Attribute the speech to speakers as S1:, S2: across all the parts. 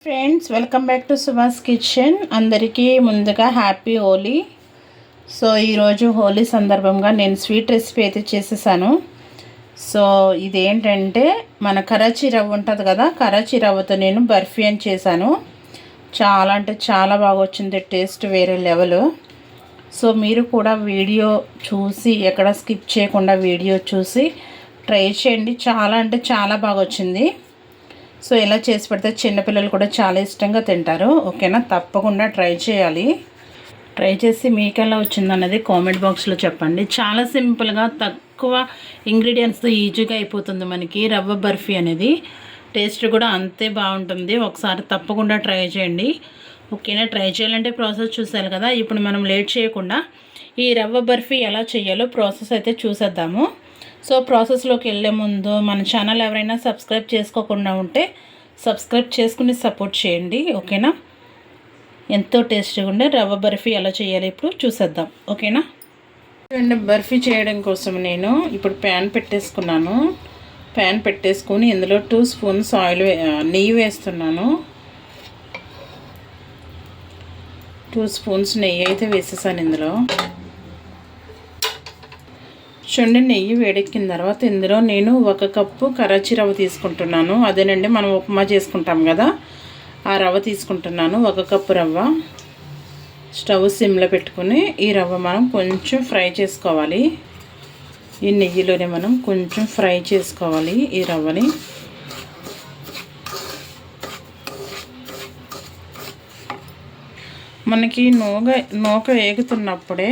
S1: Friends, welcome back to Subhash kitchen. అందరికీ ముందుగా happy Holi. So ఈరోజు హోలీ సందర్భంగా నేను స్వీట్ రెసిపీ అయితే చేసేసాను. సో ఇదేంటంటే మన కరాచీ రవ్వ ఉంటుంది కదా, కరాచీ రవ్వతో నేను బర్ఫీ అని చేశాను. చాలా అంటే చాలా బాగా వచ్చింది, టేస్ట్ వేరే లెవెల్. సో మీరు కూడా వీడియో చూసి ఎక్కడ స్కిప్ చేయకుండా వీడియో చూసి ట్రై చేయండి. చాలా అంటే చాలా బాగా వచ్చింది. సో ఇలా చేసి పెడితే చిన్నపిల్లలు కూడా చాలా ఇష్టంగా తింటారు. ఓకేనా, తప్పకుండా ట్రై చేయాలి. ట్రై చేసి మీకు ఎలా వచ్చిందన్నది కామెంట్ బాక్స్లో చెప్పండి. చాలా సింపుల్గా తక్కువ ఇంగ్రీడియంట్స్తో ఈజీగా అయిపోతుంది మనకి రవ్వ బర్ఫీ అనేది. టేస్ట్ కూడా అంతే బాగుంటుంది. ఒకసారి తప్పకుండా ట్రై చేయండి. ఓకేనా, ట్రై చేయాలంటే ప్రాసెస్ చూసారు కదా. ఇప్పుడు మనం లేట్ చేయకుండా ఈ రవ్వ బర్ఫీ ఎలా చేయాలో ప్రాసెస్ అయితే చూసేద్దాము. సో ప్రాసెస్లోకి వెళ్ళే ముందు మన ఛానల్ ఎవరైనా సబ్స్క్రైబ్ చేసుకోకుండా ఉంటే సబ్స్క్రైబ్ చేసుకుని సపోర్ట్ చేయండి. ఓకేనా, ఎంతో టేస్టీగా ఉండే రవ్వ బర్ఫీ ఎలా చేయాలి ఇప్పుడు చూసేద్దాం. ఓకేనా, బర్ఫీ చేయడం కోసం నేను ఇప్పుడు ప్యాన్ పెట్టేసుకున్నాను. ప్యాన్ పెట్టేసుకొని ఇందులో 2 స్పూన్స్ నెయ్యి వేస్తున్నాను. 2 స్పూన్స్ నెయ్యి అయితే వేసేసాను ఇందులో. చూడండి, నెయ్యి వేడెక్కిన తర్వాత ఇందులో నేను 1 కప్పు కరాచీ రవ్వ తీసుకుంటున్నాను. అదేనండి మనం ఉప్మా చేసుకుంటాం కదా, ఆ రవ్వ తీసుకుంటున్నాను. 1 కప్పు రవ్వ. స్టవ్ సిమ్లో పెట్టుకుని ఈ రవ్వ మనం కొంచెం ఫ్రై చేసుకోవాలి. ఈ నెయ్యిలోనే మనం కొంచెం ఫ్రై చేసుకోవాలి ఈ రవ్వని. మనకి నూక వేగుతున్నప్పుడే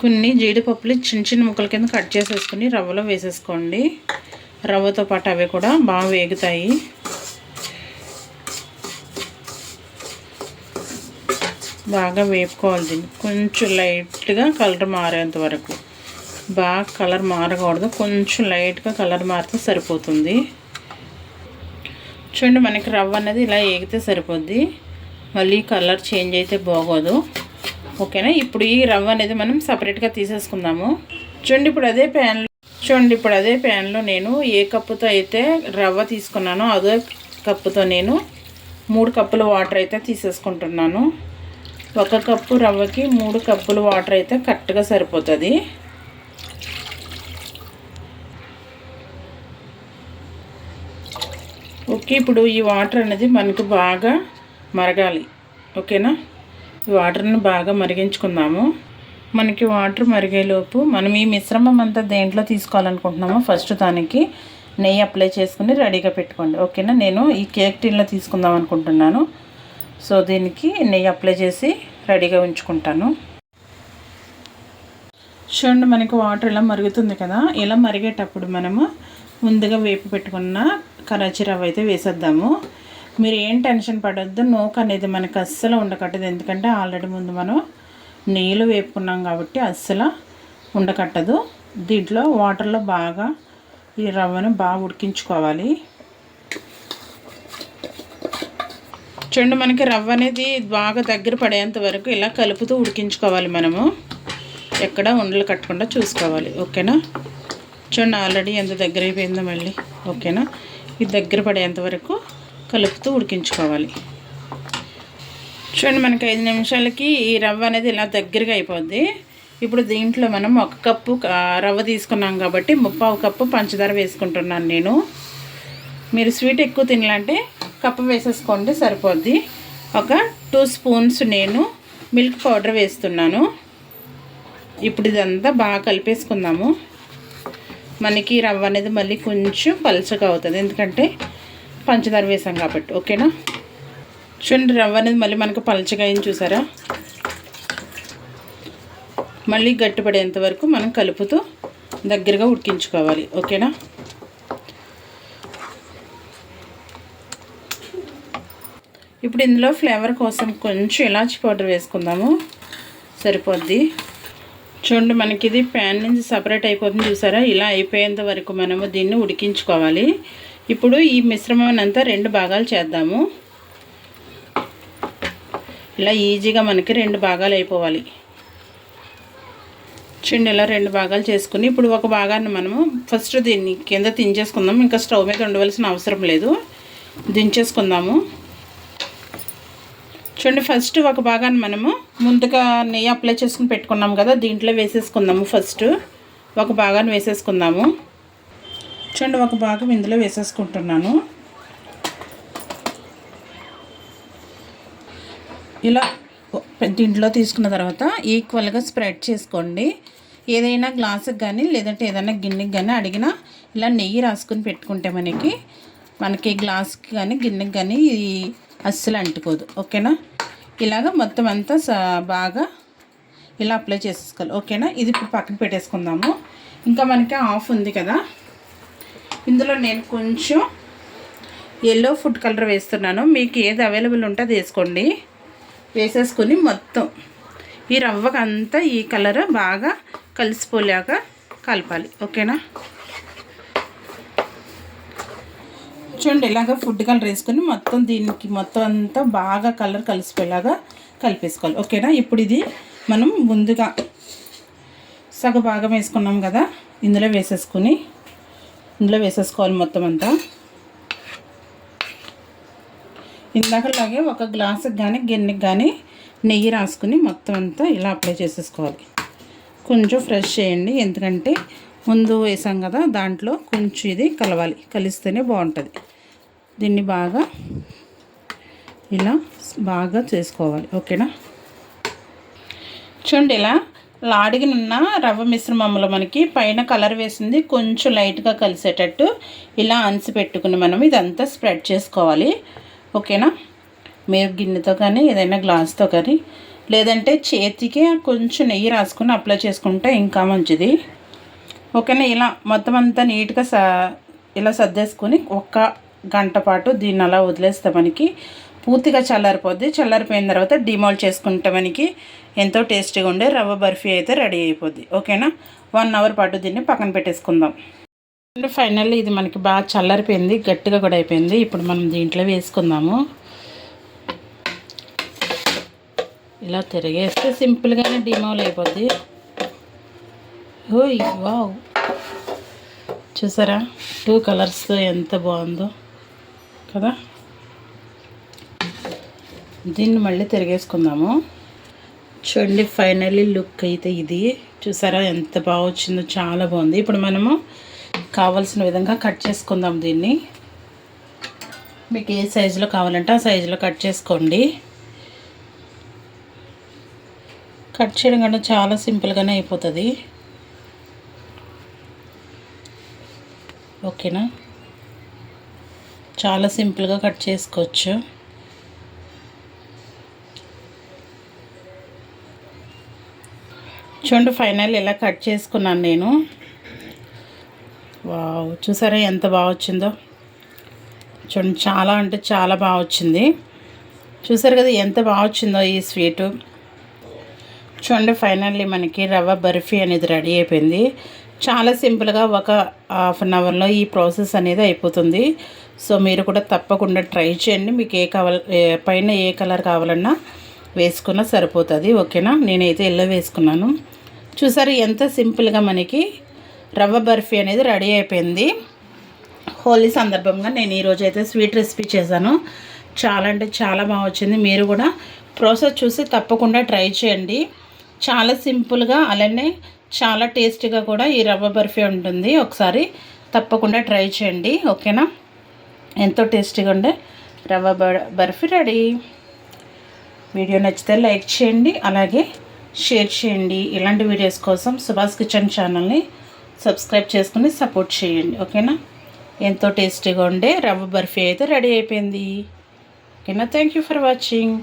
S1: కొన్ని జీడిపప్పులు చిన్న చిన్న ముక్కల కింద కట్ చేసేసుకుని రవ్వలో వేసేసుకోండి. రవ్వతో పాటు అవి కూడా బాగా వేగుతాయి. బాగా వేపుకోవాలి దీన్ని. కొంచెం లైట్గా కలర్ మారేంత వరకు. బాగా కలర్ మారకూడదు, కొంచెం లైట్గా కలర్ మారితే సరిపోతుంది. చూడండి, మనకి రవ్వ అనేది ఇలా వేగితే సరిపోద్ది. మళ్ళీ కలర్ చేంజ్ అయితే బాగోదు. ఓకేనా, ఇప్పుడు ఈ రవ్వ అనేది మనం సపరేట్గా తీసేసుకుందాము. చూడండి, ఇప్పుడు అదే ప్యాన్లో నేను ఏ కప్పుతో అయితే రవ్వ తీసుకున్నానో అదే కప్పుతో నేను 3 కప్పుల వాటర్ అయితే తీసేసుకుంటున్నాను. 1 కప్పు రవ్వకి 3 కప్పుల వాటర్ అయితే కరెక్ట్గా సరిపోతుంది. ఓకే, ఇప్పుడు ఈ వాటర్ అనేది మనకు బాగా మరగాలి. ఓకేనా, ఈ వాటర్ని బాగా మరిగించుకుందాము. మనకి వాటర్ మరిగేలోపు మనం ఈ మిశ్రమం అంతా దేంట్లో తీసుకోవాలనుకుంటున్నామో ఫస్ట్ దానికి నెయ్యి అప్లై చేసుకుని రెడీగా పెట్టుకోండి. ఓకేనా, నేను ఈ కేక్ టిన్లో తీసుకుందాం అనుకుంటున్నాను. సో దీనికి నెయ్యి అప్లై చేసి రెడీగా ఉంచుకుంటాను. చూడండి, మనకి వాటర్ ఇలా మరుగుతుంది కదా. ఇలా మరిగేటప్పుడు మనము ముందుగా వేపు పెట్టుకున్న కరాచీ రవ్వ అయితే వేసేద్దాము. మీరు ఏం టెన్షన్ పడొద్దు, నూక అనేది మనకు అస్సలు ఉండకట్టదు. ఎందుకంటే ఆల్రెడీ ముందు మనం నెయ్యిలో వేపుకున్నాం కాబట్టి అస్సలు ఉండకట్టదు. దీంట్లో వాటర్లో బాగా ఈ రవ్వను బాగా ఉడికించుకోవాలి. చూడండి, మనకి రవ్వ అనేది బాగా దగ్గర పడేంత వరకు ఇలా కలుపుతూ ఉడికించుకోవాలి. మనము ఎక్కడ ఉండలు కట్టకుండా చూసుకోవాలి. ఓకేనా, చూడండి ఆల్రెడీ ఎంత దగ్గర అయిపోయిందో మళ్ళీ. ఓకేనా, ఇది దగ్గర పడేంత వరకు కలుపుతూ ఉడికించుకోవాలి. చూడండి, మనకి 5 నిమిషాలకి ఈ రవ్వ అనేది ఇలా దగ్గరగా అయిపోద్ది. ఇప్పుడు దీంట్లో మనం 1 కప్పు రవ్వ తీసుకున్నాం కాబట్టి 3/4 కప్పు పంచదార వేసుకుంటున్నాను నేను. మీరు స్వీట్ ఎక్కువ తినాలంటే కప్పు వేసేసుకోండి, సరిపోద్ది. 2 స్పూన్స్ నేను మిల్క్ పౌడర్ వేస్తున్నాను. ఇప్పుడు ఇదంతా బాగా కలిపేసుకుందాము. మనకి రవ్వ అనేది మళ్ళీ కొంచెం పలుచగా అవుతుంది, ఎందుకంటే పంచదార వేసాం కాబట్టి. ఓకేనా, చూడండి రవ్వ అనేది మళ్ళీ మనకు పలుచగా అయింది చూసారా. మళ్ళీ గట్టిపడేంత వరకు మనం కలుపుతూ దగ్గరగా ఉడికించుకోవాలి. ఓకేనా, ఇప్పుడు ఇందులో ఫ్లేవర్ కోసం కొంచెం ఇలాచి పౌడర్ వేసుకుందాము, సరిపోద్ది. చూడండి, మనకి ఇది ప్యాన్ నుంచి సపరేట్ అయిపోతుంది చూసారా. ఇలా అయిపోయేంత వరకు మనము దీన్ని ఉడికించుకోవాలి. ఇప్పుడు ఈ మిశ్రమాన్ని అంతా 2 భాగాలు చేద్దాము. ఇలా ఈజీగా మనకి 2 భాగాలు అయిపోవాలి. చూడండి, ఇలా 2 భాగాలు చేసుకుని ఇప్పుడు ఒక భాగాన్ని మనము ఫస్ట్ దీన్ని కింద దించేసుకుందాం. ఇంకా స్టవ్ మీద ఉండవలసిన అవసరం లేదు, దించేసుకుందాము. చూడండి, ఫస్ట్ ఒక భాగాన్ని మనము ముందుగా నెయ్యి అప్లై చేసుకుని పెట్టుకున్నాము కదా, దీంట్లో వేసేసుకుందాము. ఫస్ట్ ఒక భాగాన్ని వేసేసుకుందాము. చూడండి, ఒక భాగం ఇందులో వేసేసుకుంటున్నాను. ఇలా దీంట్లో తీసుకున్న తర్వాత ఈక్వల్గా స్ప్రెడ్ చేసుకోండి. ఏదైనా గ్లాసుకి కానీ లేదంటే ఏదైనా గిన్నెకి కానీ అడిగినా ఇలా నెయ్యి రాసుకొని పెట్టుకుంటే మనకి గ్లాస్కి కానీ గిన్నెకి కానీ ఇది అస్సలు అంటుకోదు. ఓకేనా? ఇలాగ మొత్తం అంతా బాగా ఇలా అప్లై చేసేసుకోవాలి. ఓకేనా? ఇది ఇప్పుడు పక్కన పెట్టేసుకుందాము. ఇంకా మనకి ఆఫ్ ఉంది కదా, ఇందులో నేను కొంచెం ఎల్లో ఫుడ్ కలర్ వేస్తున్నాను. మీకు ఏది అవైలబుల్ ఉంటే అది వేసుకోండి. వేసేసుకొని మొత్తం ఈ రవ్వకంతా ఈ కలర్ బాగా కలిసిపోలేక కలపాలి. ఓకేనా? చూడండి, ఇలాగ ఫుడ్ కలర్ వేసుకొని మొత్తం దీనికి మొత్తం అంతా బాగా కలర్ కలిసిపోయేలాగా కలిపేసుకోవాలి. ఓకేనా? ఇప్పుడు ఇది మనం ముందుగా సగ భాగం వేసుకున్నాం కదా, ఇందులో వేసేసుకోవాలి మొత్తం అంతా. ఇందాకలాగే ఒక గ్లాసుకి కానీ గిన్నెకి కానీ నెయ్యి రాసుకుని మొత్తం అంతా ఇలా అప్లై చేసేసుకోవాలి. కొంచెం ఫ్రెష్ చేయండి, ఎందుకంటే ముందు వేసాం కదా, దాంట్లో కొంచెం ఇది కలవాలి. కలిస్తేనే బాగుంటుంది. దీన్ని ఇలా బాగా చేసుకోవాలి. ఓకేనా? చూడండి, ఇలా లాడిగినున్న రవ్వ మిశ్రమంలో మనకి పైన కలర్ వేసింది కొంచెం లైట్గా కలిసేటట్టు ఇలా అనిసి పెట్టుకుని మనం ఇదంతా స్ప్రెడ్ చేసుకోవాలి. ఓకేనా? మీరు గిన్నెతో కానీ ఏదైనా గ్లాస్తో కానీ లేదంటే చేతికి కొంచెం నెయ్యి రాసుకొని అప్లై చేసుకుంటే ఇంకా మంచిది. ఓకేనా? ఇలా మొత్తం అంతా నీట్గా ఇలా సర్దేసుకొని 1 గంట పాటు దీన్ని అలా వదిలేస్తే మనకి పూర్తిగా చల్లారిపోద్ది. చల్లారిపోయిన తర్వాత డిమోల్డ్ చేసుకుంటే మనకి ఎంతో టేస్టీగా ఉండే రవ్వ బర్ఫీ అయితే రెడీ అయిపోద్ది. ఓకేనా? 1 అవర్ పాటు దీన్ని పక్కన పెట్టేసుకుందాం. ఫైనల్లీ ఇది మనకి బాగా చల్లారిపోయింది, గట్టిగా కూడా అయిపోయింది. ఇప్పుడు మనం దీంట్లో వేసుకుందాము. ఇలా తిరిగేస్తే సింపుల్గానే డిమోల్ అయిపోద్ది. ఓయ్ వావ్, చూసారా 2 కలర్స్తో ఎంత బాగుందో కదా. దీన్ని మళ్ళీ తిరిగేసుకుందాము. చూడండి, ఫైనల్లీ లుక్ అయితే ఇది చూసారా ఎంత బాగా వచ్చిందో, చాలా బాగుంది. ఇప్పుడు మనము కావాల్సిన విధంగా కట్ చేసుకుందాం. దీన్ని మీకు ఏ సైజులో కావాలంటే ఆ సైజులో కట్ చేసుకోండి. కట్ చేయడం కంటే చాలా సింపుల్గానే అయిపోతుంది. ఓకేనా? చాలా సింపుల్గా కట్ చేసుకోవచ్చు. చూడండి, ఫైనల్ ఇలా కట్ చేసుకున్నాను నేను. వావ్, చూసారా ఎంత బాగా వచ్చిందో. చూడండి, చాలా అంటే చాలా బాగా వచ్చింది. చూసారు కదా ఎంత బాగా వచ్చిందో ఈ స్వీటు. చూడండి, ఫైనల్లీ మనకి రవ్వ బర్ఫీ అనేది రెడీ అయిపోయింది. చాలా సింపుల్గా 1 ½ అవర్లో ఈ ప్రాసెస్ అనేది అయిపోతుంది. సో మీరు కూడా తప్పకుండా ట్రై చేయండి. మీకు పైన ఏ కలర్ కావాలన్నా వేసుకున్నా సరిపోతుంది. ఓకేనా? నేనైతే ఎల్లో వేసుకున్నాను. చూసారు ఎంత సింపుల్గా మనకి రవ్వ బర్ఫీ అనేది రెడీ అయిపోయింది. హోలీ సందర్భంగా నేను ఈరోజు అయితే స్వీట్ రెసిపీ చేశాను. చాలా అంటే చాలా బాగా వచ్చింది. మీరు కూడా ప్రాసెస్ చూసి తప్పకుండా ట్రై చేయండి. చాలా సింపుల్గా అలానే చాలా టేస్టీగా కూడా ఈ రవ్వ బర్ఫీ ఉంటుంది. ఒకసారి తప్పకుండా ట్రై చేయండి. ఓకేనా? ఎంతో టేస్టీగా ఉండే రవ్వ బర్ఫీ రెడీ. వీడియో నచ్చితే లైక్ చేయండి, అలాగే షేర్ చేయండి. ఇలాంటి వీడియోస్ కోసం సుభాష్ కిచెన్ ఛానల్ని సబ్స్క్రైబ్ చేసుకుని సపోర్ట్ చేయండి. ఓకేనా? ఎంతో టేస్టీగా ఉండే రవ్వ బర్ఫీ అయితే రెడీ అయిపోయింది. ఓకేనా? Thank you for watching.